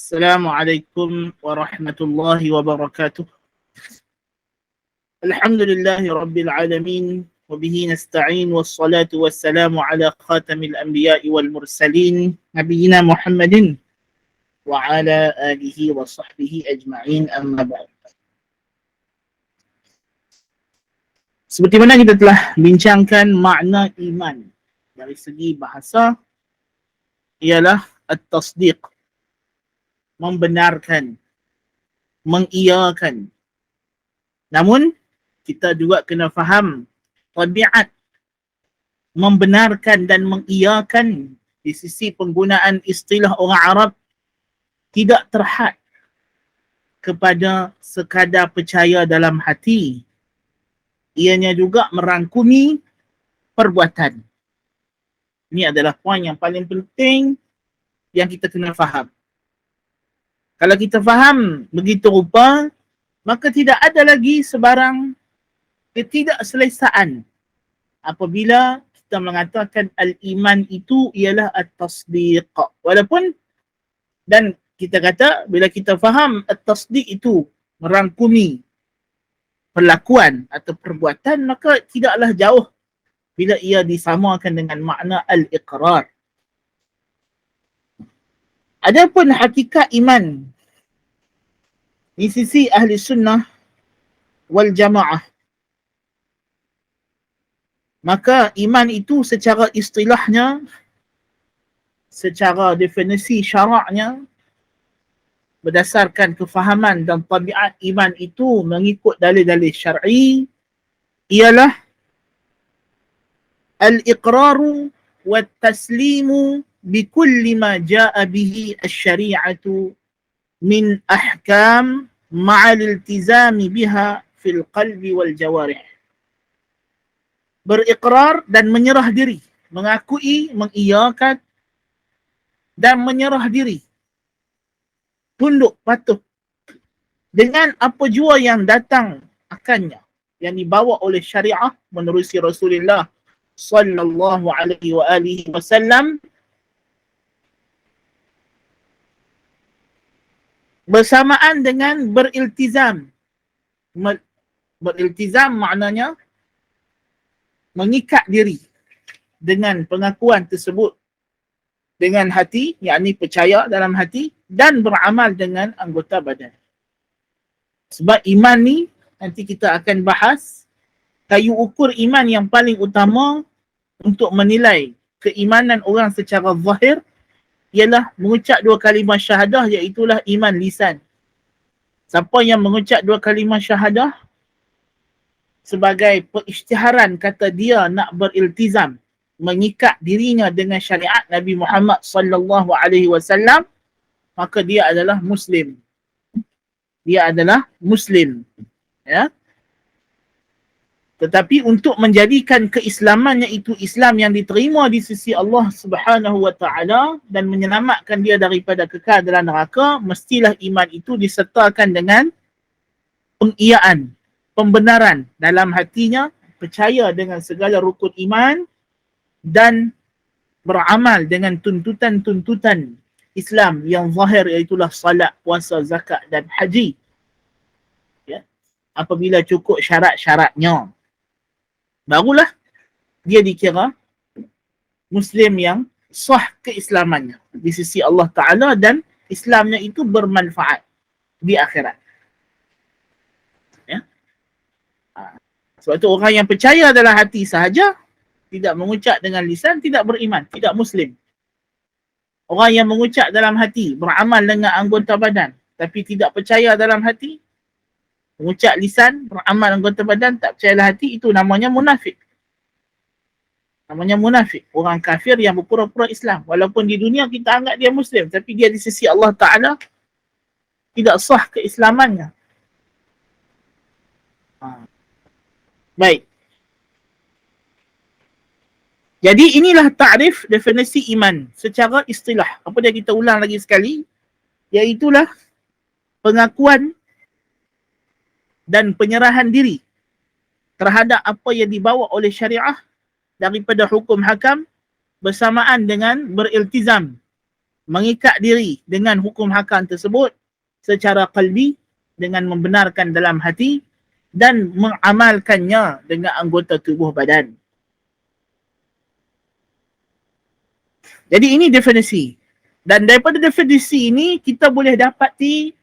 Assalamualaikum warahmatullahi wabarakatuh. Alhamdulillahi rabbil alamin. Wabihi nasta'in wassalatu wassalamu ala khatamil anbiya'i wal mursalin. Nabiyina Muhammadin wa ala alihi wa sahbihi ajma'in amma ba'd. Seperti mana kita telah bincangkan makna iman dari segi bahasa ialah at-tasdiq, membenarkan, mengiyakan. Namun kita juga kena faham tabiat membenarkan dan mengiyakan di sisi penggunaan istilah orang Arab tidak terhad kepada sekadar percaya dalam hati. Ianya juga merangkumi perbuatan. Ini adalah poin yang paling penting yang kita kena faham. Kalau kita faham begitu rupa, maka tidak ada lagi sebarang ketidakselesaan apabila kita mengatakan al-iman itu ialah at-tasdiq. Walaupun, dan kita kata bila kita faham at-tasdiq itu merangkumi perlakuan atau perbuatan, maka tidaklah jauh bila ia disamakan dengan makna al-iqrar. Adapun hakikat iman di sisi ahli sunnah wal jamaah, maka iman itu secara istilahnya, secara definisi syaraknya, berdasarkan kefahaman dan tabiat iman itu mengikut dalil-dalil syar'i, ialah al-iqraru wa taslimu bikulli ma ja'a bihi asy-syari'atu min ahkam ma'al iltizami biha fil qalbi wal jawarih. Berikrar dan menyerah diri, mengakui, mengiyakan dan menyerah diri, tunduk patuh dengan apa jua yang datang akannya, yang dibawa oleh syariah menerusi Rasulullah sallallahu alaihi wa alihi wasallam, bersamaan dengan beriltizam. Beriltizam maknanya mengikat diri dengan pengakuan tersebut dengan hati, yakni percaya dalam hati, dan beramal dengan anggota badan. Sebab iman ni nanti kita akan bahas, kayu ukur iman yang paling utama untuk menilai keimanan orang secara zahir ialah mengucap dua kalimah syahadah, iaitulah iman lisan. Siapa yang mengucap dua kalimah syahadah sebagai perisytiharan kata dia nak beriltizam, mengikat dirinya dengan syariat Nabi Muhammad sallallahu alaihi wasallam, maka dia adalah muslim. Dia adalah muslim. Ya. Tetapi untuk menjadikan keislamannya itu Islam yang diterima di sisi Allah Subhanahu wa taala dan menyelamatkan dia daripada kekal dalam neraka, mestilah iman itu disertakan dengan pengiyaan, pembenaran dalam hatinya, percaya dengan segala rukun iman dan beramal dengan tuntutan-tuntutan Islam yang zahir, iaitulah salat, puasa, zakat dan haji. Ya. Apabila cukup syarat-syaratnya, barulah dia dikira Muslim yang sah keislamannya di sisi Allah Ta'ala dan Islamnya itu bermanfaat di akhirat. Ya. Sebab itu orang yang percaya dalam hati sahaja, tidak mengucap dengan lisan, tidak beriman, tidak Muslim. Orang yang mengucap dalam hati, beramal dengan anggota badan, tapi tidak percaya dalam hati, mengucap lisan, beramal anggota badan, tak percaya dalam hati, itu namanya munafik. Namanya munafik. Orang kafir yang berpura-pura Islam. Walaupun di dunia kita anggap dia Muslim, tapi dia di sisi Allah Ta'ala tidak sah keislamannya. Baik. Jadi inilah ta'rif definisi iman secara istilah. Apa dia kita ulang lagi sekali? Iaitulah pengakuan dan penyerahan diri terhadap apa yang dibawa oleh syariah daripada hukum hakam bersamaan dengan beriltizam, mengikat diri dengan hukum hakam tersebut secara qalbi dengan membenarkan dalam hati dan mengamalkannya dengan anggota tubuh badan. Jadi ini definisi. Dan daripada definisi ini kita boleh dapati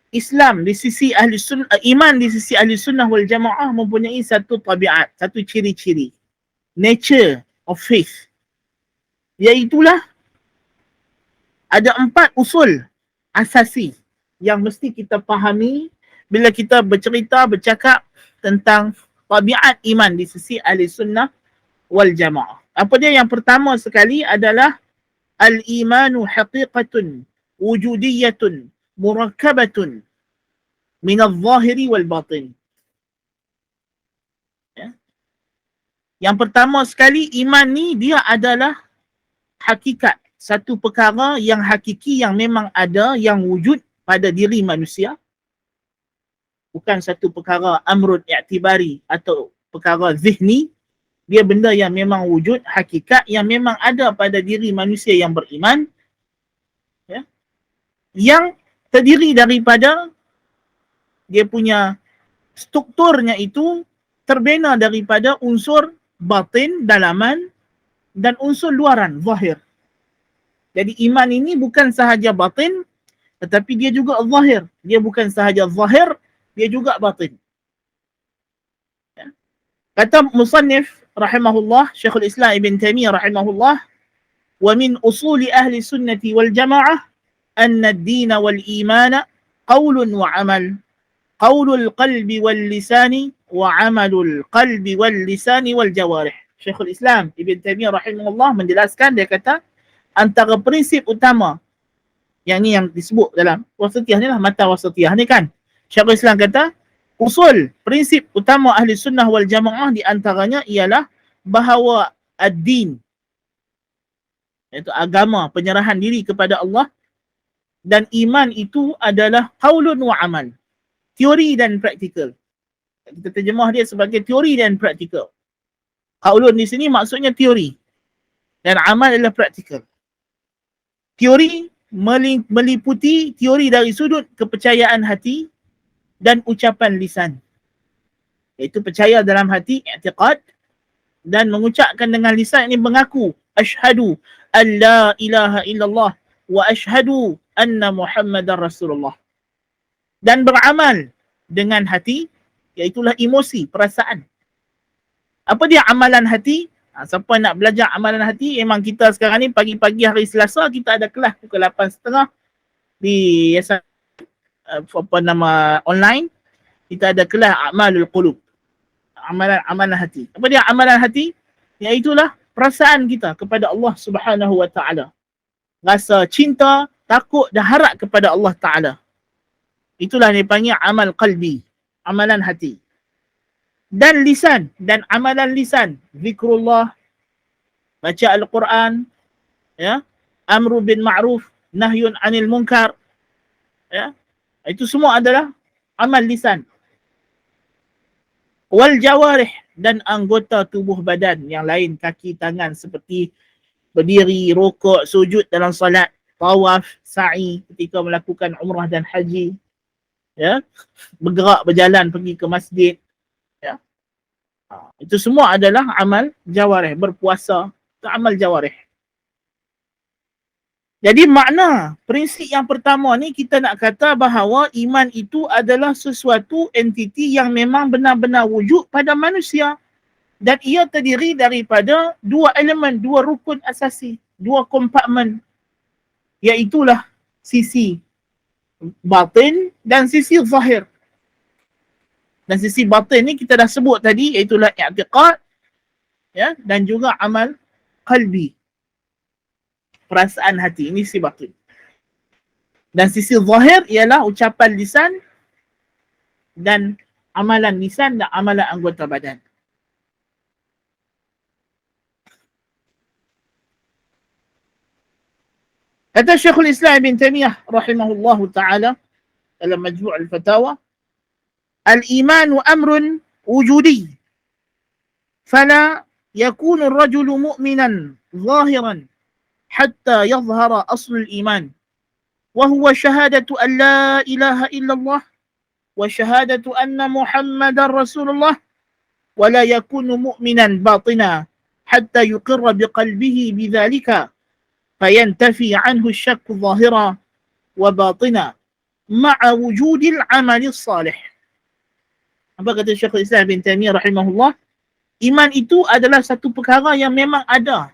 Islam di sisi ahli sunnah, iman di sisi ahli sunnah wal jamaah mempunyai satu tabiat, satu ciri-ciri. Nature of faith. Iaitulah ada 4 usul asasi yang mesti kita fahami bila kita bercakap tentang tabiat iman di sisi ahli sunnah wal jamaah. Apa dia? Yang pertama sekali adalah al-imanu haqiqatun wujudiyatun murakkabatun min al-zahiri wal batin. Ya. Yang pertama sekali, iman ni dia adalah hakikat, satu perkara yang hakiki, yang memang ada, yang wujud pada diri manusia. Bukan satu perkara amrun i'tibari atau perkara zihni. Dia benda yang memang wujud, hakikat yang memang ada pada diri manusia yang beriman. Ya. Yang terdiri daripada dia punya strukturnya itu terbina daripada unsur batin, dalaman, dan unsur luaran, zahir. Jadi iman ini bukan sahaja batin, tetapi dia juga zahir. Dia bukan sahaja zahir, dia juga batin. Ya. Kata musannif rahimahullah, Syekhul Islam Ibn Taimiyah rahimahullah, wa min usuli ahli sunnati wal jamaah anna ad-din wal iman qawlun wa amal. Qawlul qalbi wal lisani wa amalul qalbi wal lisani wal jawarih. Syekhul Islam Ibn Taimiyah rahimahullah menjelaskan, dia kata antara prinsip utama yang ni yang disebut dalam wasatiyah ni lah, mata wasatiyah ni kan. Syekhul Islam kata usul prinsip utama ahli sunnah wal jamaah di antaranya ialah bahawa ad-din, iaitu agama, penyerahan diri kepada Allah, dan iman itu adalah qaulun wa amal, teori dan praktikal. Kita terjemah dia sebagai teori dan praktikal. Qaulun di sini maksudnya teori dan amal adalah praktikal. Teori meliputi teori dari sudut kepercayaan hati dan ucapan lisan, iaitu percaya dalam hati, i'tiqad, dan mengucapkan dengan lisan ini mengaku asyhadu an la ilaha illallah wa asyhadu anna muhammadar rasulullah, dan beramal dengan hati, iaitulah emosi, perasaan. Apa dia amalan hati? Siapa nak belajar amalan hati, memang kita sekarang ni pagi-pagi hari Selasa kita ada kelas pukul 8.30 di online. Kita ada kelas amalul qulub, amalan hati. Apa dia amalan hati? Iaitulah perasaan kita kepada Allah Subhanahu wa taala. Rasa cinta, takut dan harap kepada Allah Taala. Itulah yang dipanggil amal qalbi, amalan hati. Dan lisan, dan amalan lisan, zikrullah, baca Al-Quran, ya, amru bin ma'ruf, nahyun anil munkar, ya. Itu semua adalah amal lisan. Wal jawarih, dan anggota tubuh badan yang lain, kaki, tangan, seperti berdiri, rukuk, sujud dalam salat, tawaf, sa'i ketika melakukan umrah dan haji, ya, bergerak, berjalan, pergi ke masjid, ya. Itu semua adalah amal jawarih. Berpuasa, itu amal jawarih. Jadi makna prinsip yang pertama ni, kita nak kata bahawa iman itu adalah sesuatu entiti yang memang benar-benar wujud pada manusia, dan ia terdiri daripada 2 elemen, 2 rukun asasi, 2 kompartmen, iaitulah sisi batin dan sisi zahir. Dan sisi batin ni kita dah sebut tadi, iaitulah i'tiqad, ya, dan juga amal qalbi, perasaan hati. Ini sisi batin. Dan sisi zahir ialah ucapan lisan dan amalan lisan dan amalan anggota badan. Kata Syekhul Islam Ibn Taimiyah rahimahullahu ta'ala dalam Majmu' al-Fatawa, al-imanu amrun wujudi, fala yakunu ar-rajulu mu'minan zahiran hatta yadhhara aslul iman wa huwa syahadatu an la ilaha illallah wa syahadatu anna Muhammadar Rasulullah wa la yakunu mu'minan batina hatta yuqirra biqalbihi bidzalika fayantafi anhu asy-syakku zahira wa batina ma'a wujudil amali salih. Apa kata Syekhul Islam bin Taimiyah rahimahullah? Iman itu adalah satu perkara yang memang ada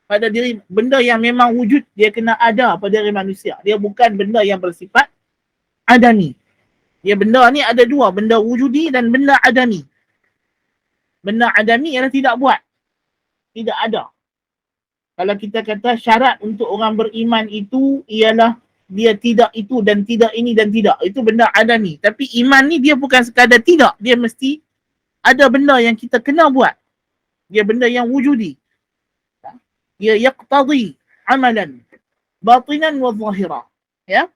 pada diri, benda yang memang wujud, dia kena ada pada diri manusia. Dia bukan benda yang bersifat adami. Dia benda ni ada dua, benda wujudi dan benda adami. Benda adami ialah tidak buat, tidak ada. Kalau kita kata syarat untuk orang beriman itu ialah dia tidak itu dan tidak ini dan tidak, itu benda adami. Tapi iman ni dia bukan sekadar tidak, dia mesti ada benda yang kita kena buat. Dia benda yang wujudi. Dia yaqtadi amalan batinan wa zahira. Ya?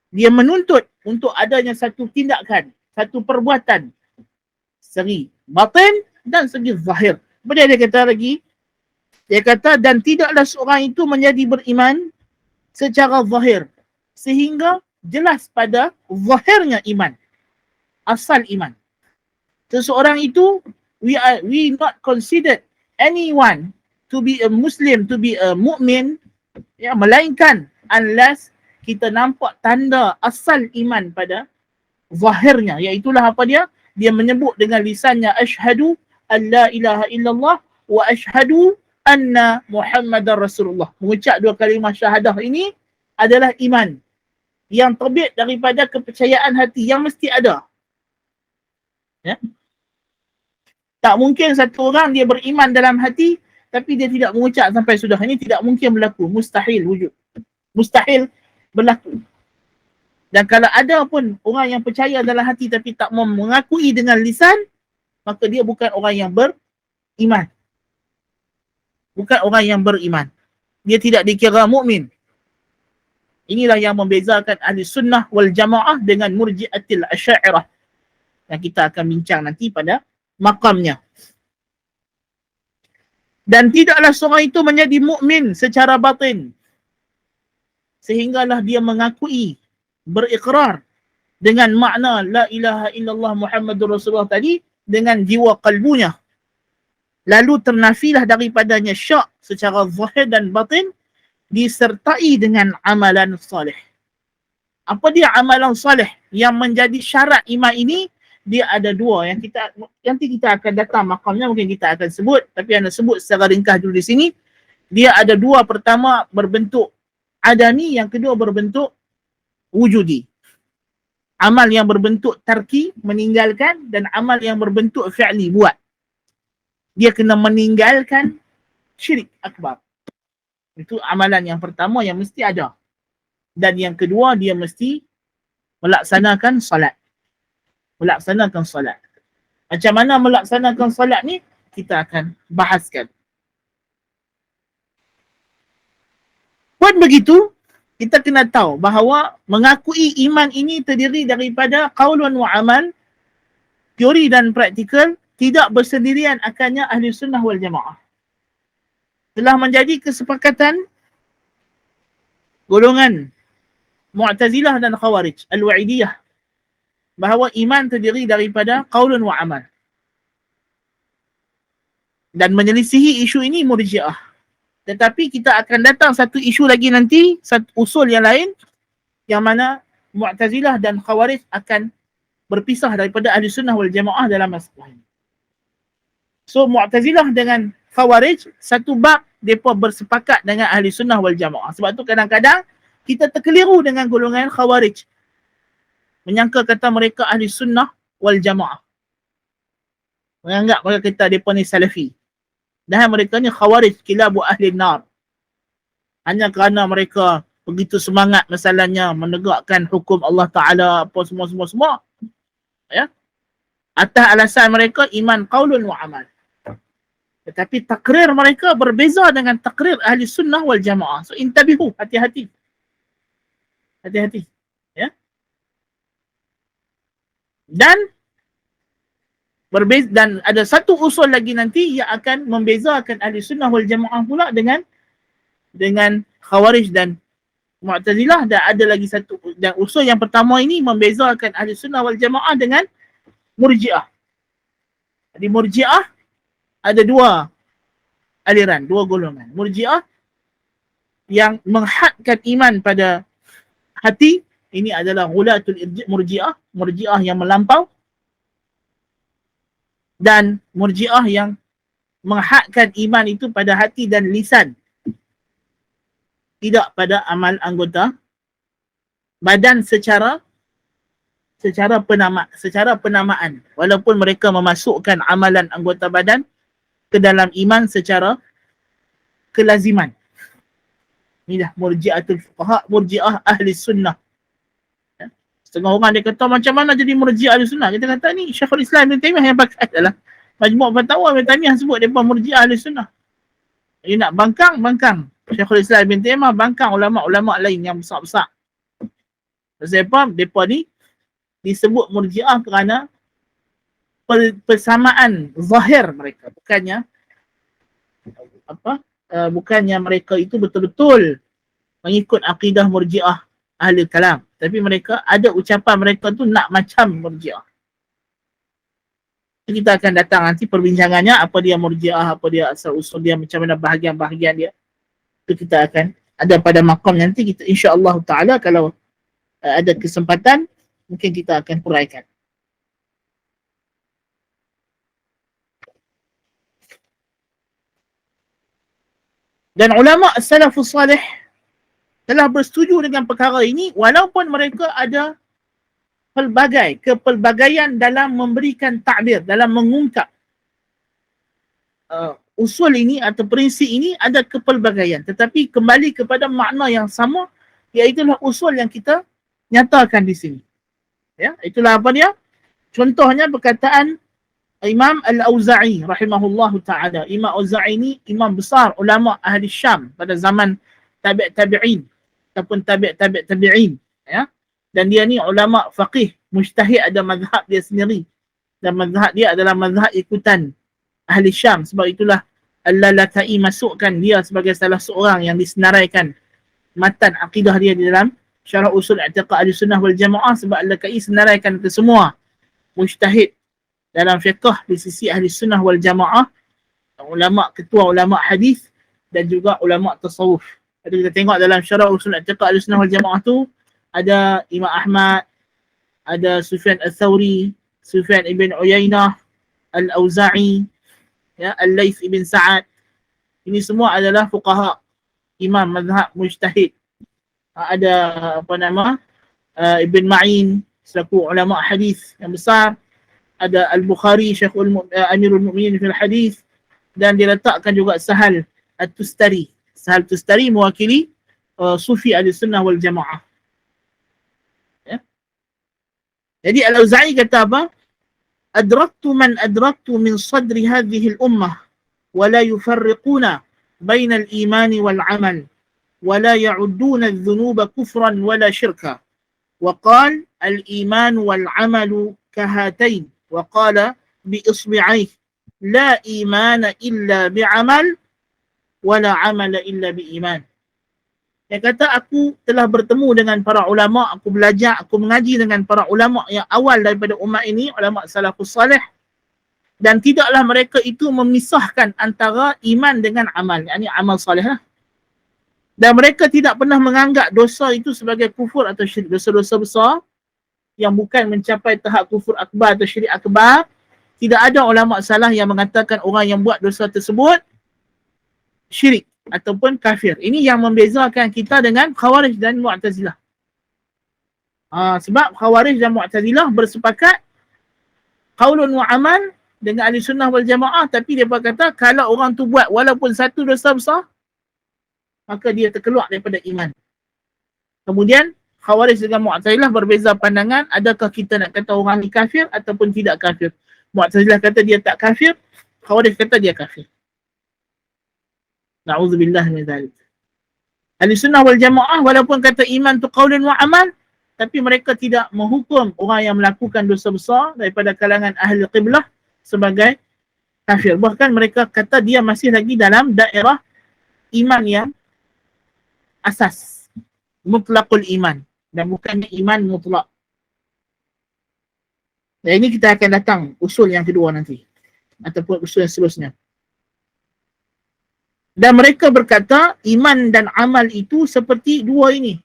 Dia menuntut untuk adanya satu tindakan, satu perbuatan segi batin dan segi zahir. Kemudian dia kata lagi, dia kata dan tidaklah seorang itu menjadi beriman secara zahir sehingga jelas pada zahirnya iman, asal iman. Seseorang itu we not considered anyone to be a Muslim, to be a mu'min, ya, melainkan unless kita nampak tanda asal iman pada zahirnya, iaitulah apa dia? Dia menyebut dengan lisannya asyhadu an la ilaha illallah wa asyhadu anna Muhammadar Rasulullah. Mengucap dua kalimah syahadah ini adalah iman yang terbit daripada kepercayaan hati yang mesti ada. Ya? Tak mungkin satu orang dia beriman dalam hati tapi dia tidak mengucap sampai sudah. Ini tidak mungkin berlaku. Mustahil wujud. Mustahil berlaku. Dan kalau ada pun orang yang percaya dalam hati tapi tak mau mengakui dengan lisan, maka dia bukan orang yang beriman. Bukan orang yang beriman. Dia tidak dikira mukmin. Inilah yang membezakan ahli sunnah wal jamaah dengan murji'atil asy'ariyah. Yang kita akan bincang nanti pada makamnya. Dan tidaklah seorang itu menjadi mukmin secara batin sehinggalah dia mengakui, berikrar dengan makna la ilaha illallah Muhammadur Rasulullah tadi dengan jiwa kalbunya. Lalu ternafilah daripadanya syak secara zahir dan batin disertai dengan amalan salih. Apa dia amalan salih yang menjadi syarat iman ini? Dia ada dua yang kita nanti kita akan datang makamnya, mungkin kita akan sebut, tapi anda sebut secara ringkas dulu di sini. Dia ada dua, pertama berbentuk adami, yang kedua berbentuk wujudi. Amal yang berbentuk tarki, meninggalkan, dan amal yang berbentuk fi'li, buat. Dia kena meninggalkan syirik akbar. Itu amalan yang pertama yang mesti ada. Dan yang kedua, dia mesti melaksanakan salat. Melaksanakan salat. Macam mana melaksanakan salat ni? Kita akan bahaskan. Pun begitu, kita kena tahu bahawa mengakui iman ini terdiri daripada qaulun wa amal, teori dan praktikal, tidak bersendirian akannya ahli sunnah wal jamaah. Telah menjadi kesepakatan golongan Mu'tazilah dan Khawarij, Al-Wa'idiyah, bahawa iman terdiri daripada qaulun wa amal. Dan menyelisihi isu ini Murji'ah. Tetapi kita akan datang satu isu lagi nanti, satu usul yang lain, yang mana Mu'tazilah dan Khawarij akan berpisah daripada ahli sunnah wal jamaah dalam masalah ini. So Mu'tazilah dengan Khawarij, satu bab mereka bersepakat dengan ahli sunnah wal jamaah. Sebab tu kadang-kadang kita terkeliru dengan golongan Khawarij, menyangka kata mereka ahli sunnah wal jamaah. Menganggap mereka kata mereka ni salafi. Dan mereka ni Khawarij, kilabu ahli nar. Hanya kerana mereka begitu semangat masalahnya menegakkan hukum Allah Ta'ala, apa semua. Ya? Atas alasan mereka iman qaulun wa amal. Tetapi takrir mereka berbeza dengan takrir ahli sunnah wal jamaah. So intabihu, hati-hati. Hati-hati. Ya? Dan berbeza, dan ada satu usul lagi nanti yang akan membezakan ahli sunnah wal jamaah pula dengan dengan Khawarij dan Mu'tazilah. Dan ada lagi satu, dan usul yang pertama ini membezakan Ahli Sunnah wal Jamaah dengan Murji'ah. Di Murji'ah ada dua aliran, dua golongan. Murji'ah yang menghadkan iman pada hati, ini adalah ghulatul Murji'ah, Murji'ah yang melampau, dan Murji'ah yang menghadkan iman itu pada hati dan lisan, tidak pada amal anggota badan secara penamaan, walaupun mereka memasukkan amalan anggota badan ke dalam iman secara kelaziman. Inilah Murji'atul Fuqaha, Murji'ah Ahli Sunnah. Setengah orang dia kata macam mana jadi Murji'ah Ahli Sunnah. Kita kata ni Syekhul Islam Ibn Taimiyah yang pakai adalah Majmu' Fatawa Ibn Taimiyah sebut dia pun Murji'ah Ahli Sunnah. Dia nak bangkang Syekhul Islam Ibn Taimiyah, bangkang ulama-ulama lain yang besar-besar. Sebab mereka ni disebut Murji'ah kerana persamaan zahir mereka, bukannya mereka itu betul-betul mengikut akidah Murji'ah Ahli Kalam, tapi mereka ada ucapan mereka tu nak macam Murji'ah. Kita akan datang nanti perbincangannya, apa dia Murji'ah, apa dia asal usul dia, macam mana bahagian-bahagian dia. Itu kita akan ada pada maqam nanti, kita insya-Allah taala kalau ada kesempatan mungkin kita akan huraikan. Dan ulama salafus salih telah bersetuju dengan perkara ini, walaupun mereka ada kepelbagaian dalam memberikan takbir, dalam mengungkap usul ini atau prinsip ini, ada kepelbagaian, tetapi kembali kepada makna yang sama, iaitulah usul yang kita nyatakan di sini. Ya, itulah apa dia? Contohnya perkataan Imam Al-Auza'i rahimahullahu ta'ala. Imam Auza'i ini imam besar ulama ahli Syam pada zaman tabi'in ataupun tabi'in, ya. Dan dia ni ulama faqih, mujtahid, ada mazhab dia sendiri. Dan mazhab dia adalah mazhab ikutan ahli Syam. Sebab itulah Al-Lalaka'i masukkan dia sebagai salah seorang yang disenaraikan matan akidah dia di dalam Syarah Usul I'tiqad Ahli Sunnah wal Jamaah, sebab Al-Lalaka'i senaraikan ke semua mujtahid dalam fiqh di sisi Ahli Sunnah wal Jamaah, ketua ulama hadis dan juga ulama tasawuf. Jadi kita tengok dalam Syarah Usul I'tiqad Ahli Sunnah wal Jamaah tu ada Imam Ahmad, ada Sufyan Al-Thawri, Sufyan ibn Uyainah, Al-Auza'i, ya, Al-Layth ibn Sa'ad. Ini semua adalah fuqaha, imam mazhab mujtahid. Ada Ibn Ma'in selaku ulama hadis yang besar. Ada Al-Bukhari, Amirul Mu'minin fil hadis, dan diletakkan juga Sahal At-Tustari. Sahal Tustari mewakili Sufi Ahli Sunnah wal Jamaah. Ya. Jadi Al-Auza'i kata apa? Adraktu man adraktu min sadri hadhihi al-ummah wa la yufarriquna baina al-iman wal amal wa la ya'udduna adh-dhunuba kufran wa la shirka. Wa qala al-iman wal amalu kahatayn wa qala bi isbi'ayhi la imana illa bi amal wa la amala illa bi iman. Dia kata, aku telah bertemu dengan para ulama, aku belajar, aku mengaji dengan para ulama yang awal daripada umat ini, ulama salafus salih, dan tidaklah mereka itu memisahkan antara iman dengan amal, yakni amal salih lah. Dan mereka tidak pernah menganggap dosa itu sebagai kufur atau syirik. Dosa-dosa besar yang bukan mencapai tahap kufur akbar atau syirik akbar, tidak ada ulama salah yang mengatakan orang yang buat dosa tersebut syirik ataupun kafir. Ini yang membezakan kita dengan Khawarij dan Mu'tazilah. Sebab Khawarij dan Mu'tazilah bersepakat qaulun wa amal dengan Ahli Sunnah wal Jamaah, tapi dia kata kalau orang tu buat walaupun satu dosa besar, maka dia terkeluar daripada iman. Kemudian Khawarij dengan Mu'tazilah berbeza pandangan, adakah kita nak kata orang ni kafir ataupun tidak kafir. Mu'tazilah kata dia tak kafir, Khawarij kata dia kafir. Na'udzubillah min dzalik. Ahli Sunnah wal Jamaah walaupun kata iman tu qaulun wa amal, tapi mereka tidak menghukum orang yang melakukan dosa besar daripada kalangan ahli qiblah sebagai kafir. Bahkan mereka kata dia masih lagi dalam daerah iman yang asas. Mutlaqul iman. Dan bukannya iman mutlak. Dan ini kita akan datang usul yang kedua nanti. Ataupun usul yang seterusnya. Dan mereka berkata, iman dan amal itu seperti dua ini.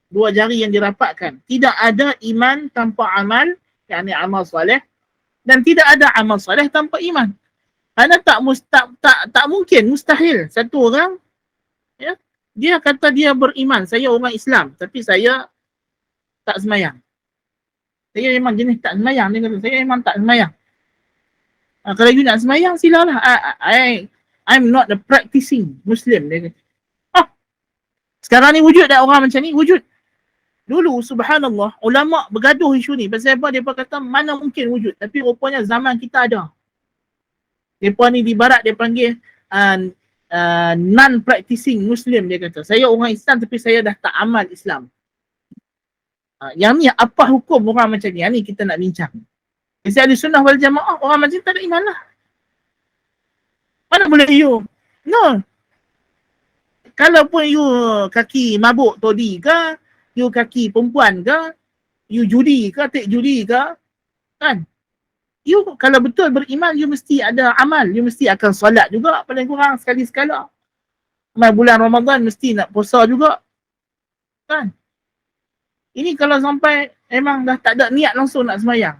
Dua jari yang dirapatkan. Tidak ada iman tanpa amal, yakni amal salih. Dan tidak ada amal salih tanpa iman. Kerana tak mungkin, mustahil. Satu orang, ya, dia kata dia beriman, saya orang Islam, tapi saya tak semayang. Saya memang jenis tak semayang. Dia kata, saya memang tak semayang. Kalau you nak semayang, silalah. I'm not a practicing Muslim. Dia kata. Sekarang ni wujud tak orang macam ni? Wujud. Dulu, subhanallah, ulama' bergaduh isu ni. Pasal apa? Dia kata, mana mungkin wujud. Tapi rupanya zaman kita ada. Mereka ni di barat dia panggil non-practicing Muslim, dia kata. Saya orang Islam tapi saya dah tak amal Islam. Yang ni apa hukum orang macam ni? Yang ni kita nak bincang. Kasi ahli sunnah wal jamaah, orang macam ni tak ada iman lah. Mana boleh you? No. Kalaupun you kaki mabuk todi ke, you kaki perempuan ke, you judi ke, take judi ke, kan? You kalau betul beriman, you mesti ada amal. You mesti akan solat juga paling kurang sekali-sekala. Bulan Ramadan mesti nak puasa juga. Kan? Ini kalau sampai memang dah tak ada niat langsung nak semayang.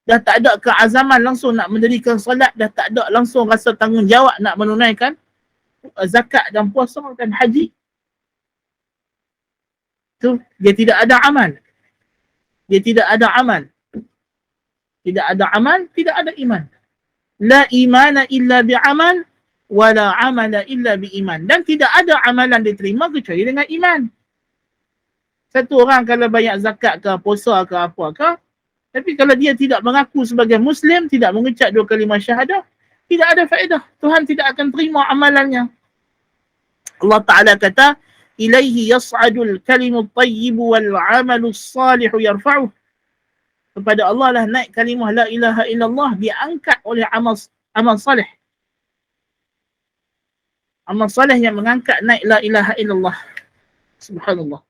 Dah tak ada keazaman langsung nak mendirikan solat. Dah tak ada langsung rasa tanggungjawab nak menunaikan zakat dan puasa dan haji. Tu dia tidak ada amal. Dia tidak ada amal. Tidak ada amal, tidak ada iman. La imana illa bi'amal, wa la amala illa bi'iman. Dan tidak ada amalan diterima kecuali dengan iman. Satu orang kalau bayar zakat ke, puasa ke, apa ke, tapi kalau dia tidak mengaku sebagai Muslim, tidak mengucap dua kalimah syahadah, tidak ada faedah. Tuhan tidak akan terima amalannya. Allah Ta'ala kata, ilaihi yas'adul kalimut tayyibu wal amalus salihu yarfa'uh. Kepada Allah lah naik kalimah la ilaha illallah, diangkat oleh amal salih. Amal salih yang mengangkat naik la ilaha illallah. Subhanallah.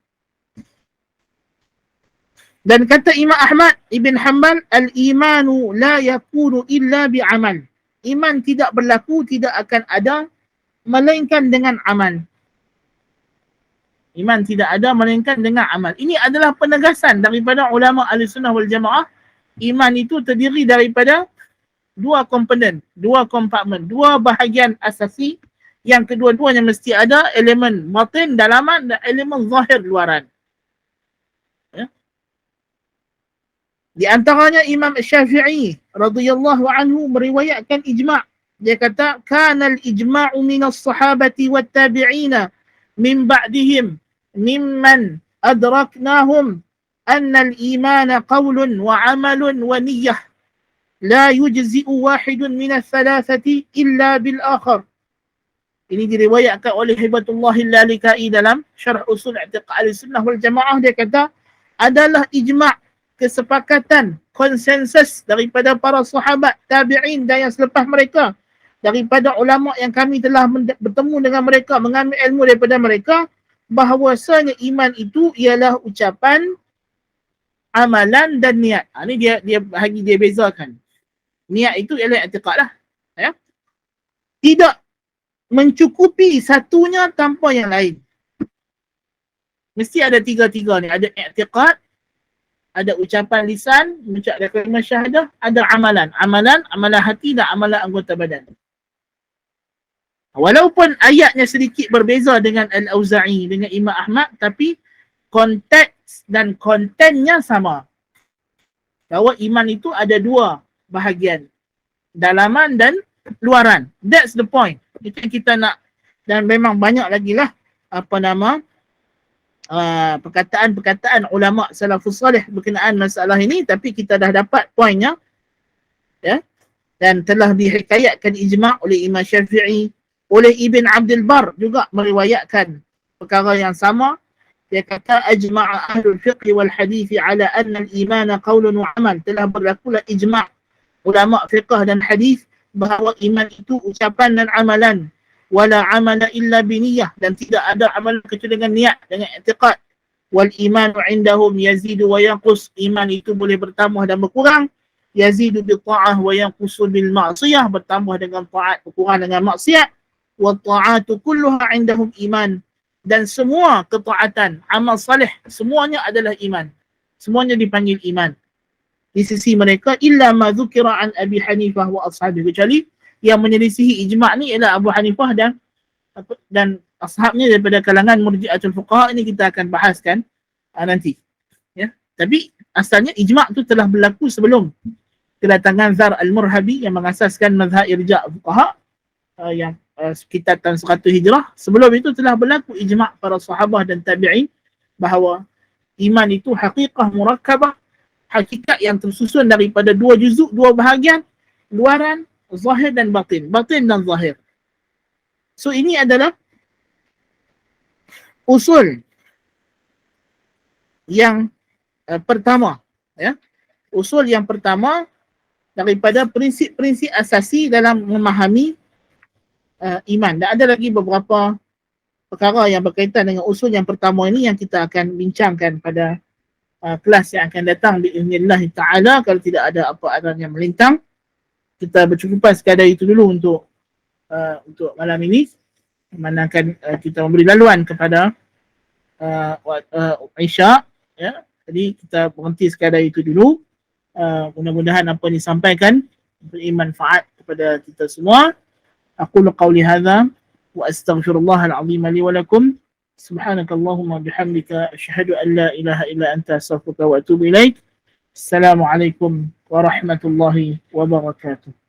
Dan kata Imam Ahmad Ibn Hanbal, al-imanu la yakunu illa bi'amal. Iman tidak berlaku, tidak akan ada, melainkan dengan amal. Iman tidak ada melainkan dengan amal. Ini adalah penegasan daripada ulama Ahlussunnah wal Jamaah. Iman itu terdiri daripada dua komponen, dua kompartmen, dua bahagian asasi yang kedua-duanya mesti ada elemen batin dalaman dan elemen zahir luaran. Ya. Di antaranya Imam Syafi'i radhiyallahu anhu meriwayatkan ijma'. Dia kata, "Kana al-ijma'u min as-sahabati wat-tabi'ina min ba'dihim mimman adraknahum anna al-imana qawlun wa 'amalun wa niyyah la yujzi'u wahidun min ath-thalathati illa bil akhar." Ini diriwayatkan oleh Hibatullah al-Lalikai dalam Syarh Usul I'tiqad Ahlussunnah wal Jamaah. Dia kata adalah ijma', kesepakatan, konsensus daripada para sahabat, tabi'in dan yang selepas mereka, daripada ulama yang kami telah bertemu dengan mereka, mengambil ilmu daripada mereka, bahawasanya iman itu ialah ucapan, amalan dan niat. Ini dia bezakan. Niat itu ialah i'tiqad lah. Ya? Tidak mencukupi satunya tanpa yang lain. Mesti ada tiga-tiga ni. Ada i'tiqad, ada ucapan lisan, mengucap kalimah syahadah, ada amalan. Amalan hati dan amalan anggota badan. Walaupun ayatnya sedikit berbeza dengan Al-Auza'i, dengan Imam Ahmad, tapi konteks dan kontennya sama. Bahawa iman itu ada dua bahagian, dalaman dan luaran. That's the point. Itu yang kita nak. Dan memang banyak lagi lah perkataan ulama salafus salih berkenaan masalah ini, tapi kita dah dapat poinnya, ya. Dan telah dihikayatkan ijma' oleh Imam Syafi'i, oleh Ibn Abdul Bar juga meriwayatkan perkara yang sama. Dia kata ajma'a ahlul fiqh wal hadith ala anna al-iman qawlun wa amal. Telah berlakulah ijma' ulama fiqh dan hadis bahawa iman itu ucapan dan amalan. wala amala illa biniyah, dan tidak ada amal kecuali dengan niat, dengan i'tiqad. Wal imanu indahum yazidu wa yanqus, iman itu boleh bertambah dan berkurang. Yazidu bil ta'ah wa yanqusu bil ma'siyah, bertambah dengan taat, berkurang dengan maksiat. Wa ta'atu kulluha indahum iman, dan semua ketaatan, amal salih, semuanya adalah iman. Semuanya dipanggil iman di sisi mereka, illa ma dzukira an Abi Hanifah wa ashabihi, kecuali yang menyelisihi ijma' ni ialah Abu Hanifah dan ashabnya daripada kalangan murji'atul fuqaha. Ini kita akan bahaskan nanti, ya. Tapi asalnya ijma' tu telah berlaku sebelum kedatangan Zar al-Murhabi yang mengasaskan mazhab irja' fuqaha yang sekitar tahun 100 Hijrah. Sebelum itu telah berlaku ijma' para sahabah dan tabi'in bahawa iman itu haqiqah murakkabah, hakikat yang tersusun daripada dua juzuk, dua bahagian, luaran, zahir dan batin, batin dan zahir. So ini adalah usul yang pertama, ya. Usul yang pertama daripada prinsip-prinsip asasi dalam memahami iman. Dan ada lagi beberapa perkara yang berkaitan dengan usul yang pertama ini yang kita akan bincangkan pada kelas yang akan datang biiznillah ta'ala. Kalau tidak ada apa-apa yang melintang, kita bercukupan sekadar itu dulu untuk malam ini. Mana akan kita memberi laluan kepada Isya, ya. Jadi kita berhenti sekadar itu dulu. Mudah-mudahan apa yang disampaikan beri manfaat kepada kita semua. Aqulu qawli hadza wa astaghfirullahal azim li wa lakum. Subhanakallahumma bihamdika asyhadu an la ilaha illa anta astaghfiruka wa atubu ilaik. Assalamualaikum warahmatullahi wabarakatuh.